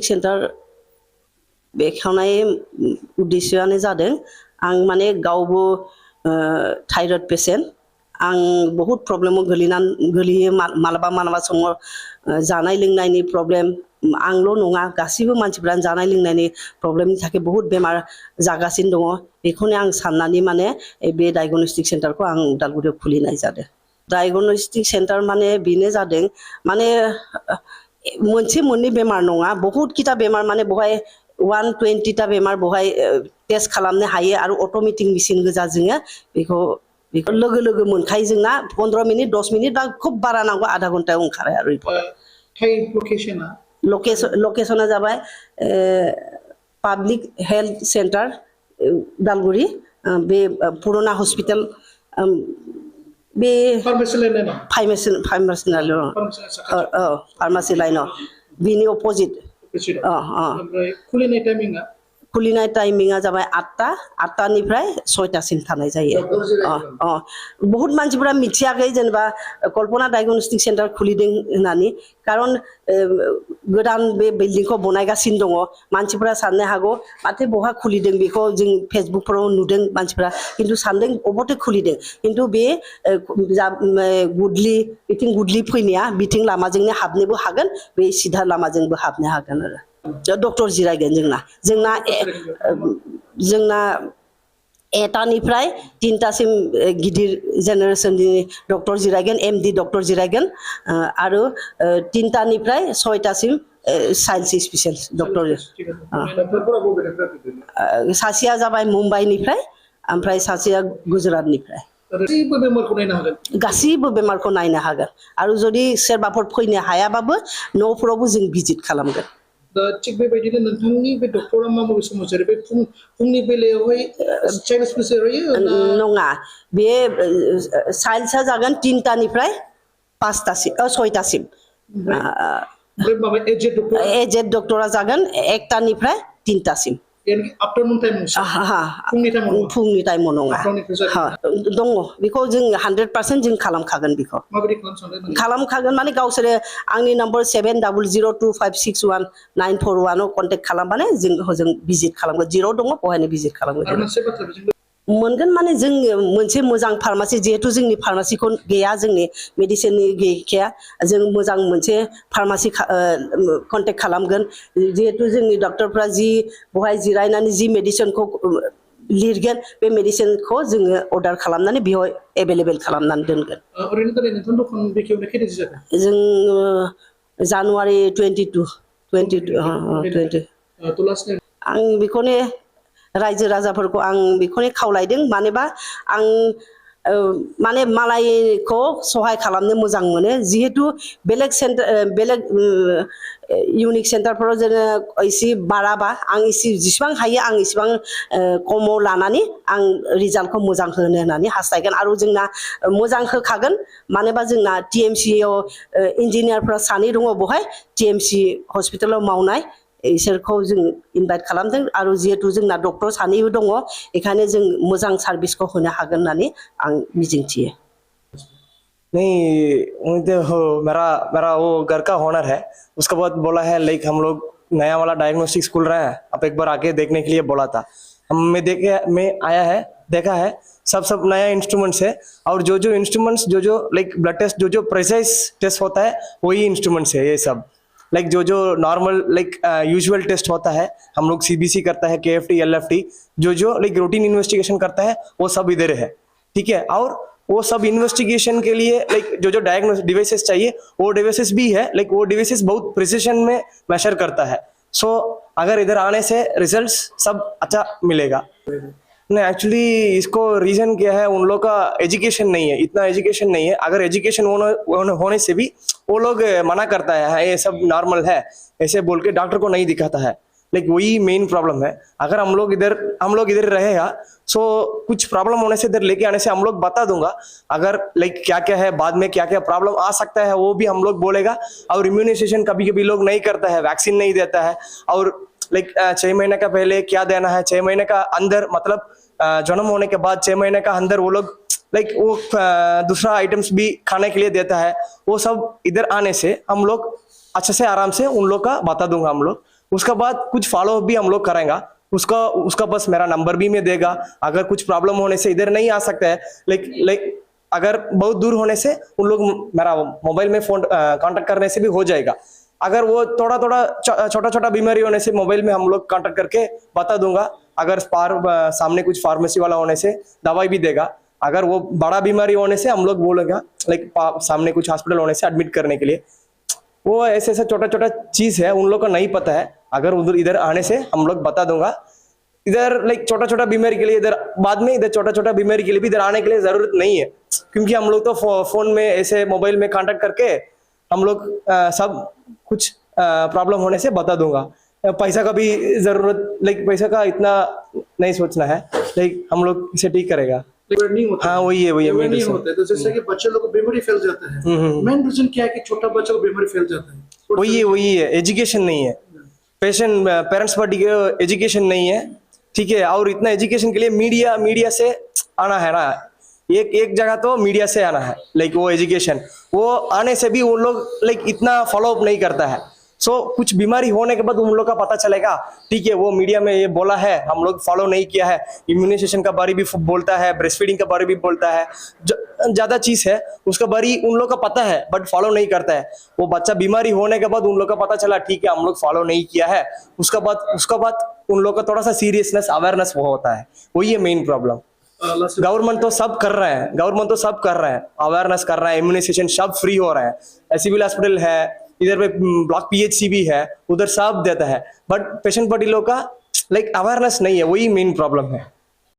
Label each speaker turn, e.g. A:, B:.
A: Centre बेखेवनाय उद्देश्यआनो जादों आं माने गावबो थायरइड पेशेन्ट आं बहुत प्रब्लेमाव गोलैयो मालाबा समाव जानाय लोंनायनि प्रब्लेम आंल' नङा गासिबो मानसिफ्रानो जानाय लोंनायनि प्रब्लेमनि थाखाय बहुत बेमार जागासिनो दङ बेखौनो आं साननानै माने बे डायग्नोस्टिक सेन्टारखौ आं उदालगुरियाव खुलिनाय जादों डायग्नोस्टिक सेन्टार माने बेनो जादों माने मोनसे मोननै बेमार नङा बहुत किता बेमार माने बहाय 120टा बेमार बहाय टेस्ट खालामनो हायो आरो अटोमेटिक मेसिन गोजा जोङो बेखौ लोगो लोगो मोनखायो जोंना 15 मिनिट 10 मिनिट बा खूब बारा नांगौ आधा घन्टायाव ओंखारो आरो लकेशना जाबाय पाब्लिक हेल्थ सेन्टार उदालगुरि बे पुराना हस्पिटाल बे फार्मासि लाइनाव बिनि अपोजिट खुलिनाय टाइमिंआ जाबाय 8टानिफ्राय 6टासिम थानाय जायो बहुत मानसिफोरा मिथियाखै जेनेबा कल्पना डायग्नोस्टिक सेन्टार खुलिदों होननानै कारण गोदान बे बिल्डिंखौ बनायगासिनो दङ मानसिफोरा साननो हागौ माथो बहा खुलिदों बेखौ जों फेसबुकफोराव नुदों मानसिफोरा किन्तु सानदों अबेथो खुलिदों किन्तु बे बिथिं गुदलि फैनाया बिथिं लामाजोंनो हाबनोबो हागोन बे सिधा लामाजोंबो हाबनो हागोन आरो डक्टर जिरायगोन जोंना 1टानिफ्राय 3टासिम गिदिर जेनेरेसननि डक्टर जिरायगोन एमडि डक्टर जिरायगोन आरो 3टानिफ्राय 6टासिम साइन्स स्पेसियलिस्ट डक्टर सासेया जाबाय मुम्बाइनिफ्राय ओमफ्राय सासेया गुजरातनिफ्राय गासिबो बेमारखौ नायनो हागोन आरो जुदि सोरबाफोर फैनो हायाबाबो न'फोरावबो जों भिजिट खालामगोन
B: थिग बेबायदिनो नोंथांनि बे डक्टरा मा माबे समाव जेरै बे फुंनि बेलायावहाय साइन्सबो होयो
A: नङा बे साइन्सआ जागोन 3टानिफ्राय 6टासिम एजेड डक्टरा जागोन 1टानिफ्राय 3टासिम फुंनि टाइमाव नङा दङ बेखौ जों 100% जों खालामखागोन बेखौ खालामखागोन माने गावसोरो आंनि नम्बर 7002561941 आव कन्टेक्ट खालामबानो जों हजों भिजिट खालामगोन जेराव दङ बहायनो भिजिट खालामगोन मोनगोन माने जों मोनसे मोजां फार्मासि जिहेतु जोंनि फार्मासिखौ गैया जोंनि मेडिसिननि गैखाया जों मोजां मोनसे फार्मासि कन्टेक्ट खालामगोन जिहेतु जोंनि डक्टरफ्रा जि बहाय जिरायनानै जि मेडिसिनखौ लिरगोन बे मेडिसिनखौ जोङो अर्डार खालामनानै बेयाव एभेलेबेल खालामनानै दोनगोन जों जानुवारि 22 आं बेखौनो रायजो राजाफोरखौ आं बेखौनो खावलायदों मानोबा आं माने मालायखौ सहाय खालामनो मोजां मोनो जिहेतु बेलेग इउनिक सेन्टारफोराव जोङो एसे बाराबा आं एसे जेसेबां हायो आं एसेबां खमाव लानानै आं रिजाल्टखौ मोजां होनो होननानै हास्थायगोन आरो जोंना मोजां होखागोन मानोबा जोंना टिएमसिआव इन्जिनियारफ्रा सानै दङ बहाय टिएमसि हस्पिटालाव मावनाय इसोरखौ जों इनभाइट खालामदों आरो जिहेतु जोंना डक्टर सानैबो दङ बेखायनो जों मोजां सार्भिसखौ होनो हागोन होननानै आं मिजिंथियो
C: नहीं मेरा वो घर का ओनर है उसका बहुत बोला है लाइक हम लोग नया वाला डायग्नोस्टिक खोल रहे हैं आप एक बार आके देखने के लिए बोला था मैं आया है देखा है सब नया इंस्ट्रूमेंट्स है और जो इंस्ट्रूमेंट्स जो लाइक ब्लड टेस्ट जो प्रेसाइज टेस्ट होता है वही इंस्ट्रूमेंट्स है ये सब लाइक जो नॉर्मल लाइक यूजुअल टेस्ट होता है हम लोग सीबीसी करता है केएफटी एलएफटी जो लाइक रूटीन इन्वेस्टिगेशन करता है वो सब इधर है ठीक है और वो सब इन्वेस्टिगेशन के लिए लाइक जो डायग्नोस डिवाइसेस चाहिए वो डिवाइसेस भी है लाइक वो डिवाइसेस बहुत प्रिसिशन में मेजर करता है सो अगर इधर आने से रिजल्ट्स सब अच्छा मिलेगा नहीं एक्चुअली इसको रीजन क्या है उन लोग का एजुकेशन नहीं है इतना एजुकेशन नहीं है अगर एजुकेशन होने से भी वो लोग मना करता है ये सब नॉर्मल है ऐसे बोल के डॉक्टर को नहीं दिखाता है लाइक वही मेन प्रॉब्लम है अगर हम लोग इधर रहेगा सो कुछ प्रॉब्लम होने से इधर लेके आने से हम लोग बता दूंगा अगर लाइक क्या क्या है बाद में क्या क्या प्रॉब्लम आ सकता है वो भी हम लोग बोलेगा और इम्यूनाइजेशन कभी कभी लोग नहीं करता है वैक्सीन नहीं देता है और लाइक 6 महीने का पहले क्या देना है 6 महीने का अंदर मतलब जन्म होने के बाद 6 महीने का अंदर वो लोग लाइक वो दूसरा आइटम्स भी खाने के लिए देता है वो सब इधर आने से हम लोग अच्छे से आराम से उन लोग का बता दूंगा हम लोग उसका बाद कुछ फॉलो भी हम लोग करेंगे। उसका उसका बस मेरा नंबर भी मैं देगा। अगर कुछ प्रॉब्लम होने से इधर नहीं आ सकता है, लाइक अगर बहुत दूर होने से उन लोग मेरा मोबाइल में फोन कांटेक्ट करने से भी हो जाएगा। अगर वो थोड़ा थोड़ा छोटा छोटा बीमारी होने से मोबाइल में हम लोग कांटेक्ट करके बता दूंगा। अगर सामने कुछ फार्मेसी वाला होने से दवाई भी देगा। अगर वो बड़ा बीमारी होने से हम लोग बोलेगा, लाइक सामने कुछ हॉस्पिटल होने से एडमिट करने के लिए। वो ऐसे ऐसा छोटा छोटा चीज है, उन लोग को नहीं पता है। अगर उधर इधर आने से हम लोग बता दूंगा। इधर लाइक छोटा छोटा बीमारी के लिए इधर बाद में इधर छोटा छोटा बीमारी के लिए भी इधर आने के लिए जरूरत नहीं है, क्योंकि हम लोग तो फोन में ऐसे मोबाइल में कांटेक्ट करके हम लोग सब कुछ प्रॉब्लम होने से बता दूंगा। पैसा का भी जरूरत, लाइक पैसा का इतना नहीं सोचना है, लाइक हम लोग इसे ठीक करेगा।
B: अवेयर नहीं होता।
C: हाँ वही है
B: अवेयर नहीं होता है। तो जैसे कि बच्चे लोग को बीमारी फैल जाता है, मेन रीजन क्या है कि छोटा बच्चा को बीमारी फैल जाता है?
C: वही है एजुकेशन नहीं है। पेरेंट्स पर एजुकेशन नहीं है, ठीक है। और इतना एजुकेशन के लिए मीडिया से आना है ना, एक जगह तो मीडिया से आना है। लाइक वो एजुकेशन वो आने से भी उन लोग लाइक इतना फॉलो अप नहीं करता है। सो कुछ बीमारी होने के बाद उन लोग का पता चलेगा, ठीक है वो मीडिया में ये बोला है, हम लोग फॉलो नहीं किया है। इम्यूनाइजेशन का बारे भी बोलता है, ब्रेस्ट फीडिंग का बारे भी बोलता है, ज्यादा चीज है उसका बारे उन लोग का पता है बट फॉलो नहीं करता है। वो बच्चा बीमारी होने के बाद उन लोग का पता चला, ठीक है हम लोग फॉलो नहीं किया है। उसका बाद उन लोग का थोड़ा सा सीरियसनेस अवेयरनेस वो होता है। वही है मेन प्रॉब्लम। गवर्नमेंट तो सब कर रहे हैं, अवेयरनेस कर रहा है, इम्यूनाइजेशन सब फ्री हो रहा है। सिविल हॉस्पिटल है, इधर पे ब्लॉक पीएचसी भी है, उधर सब देता है, बट पेशेंट पार्टी लोग का लाइक अवेयरनेस नहीं है। वही मेन प्रॉब्लम है।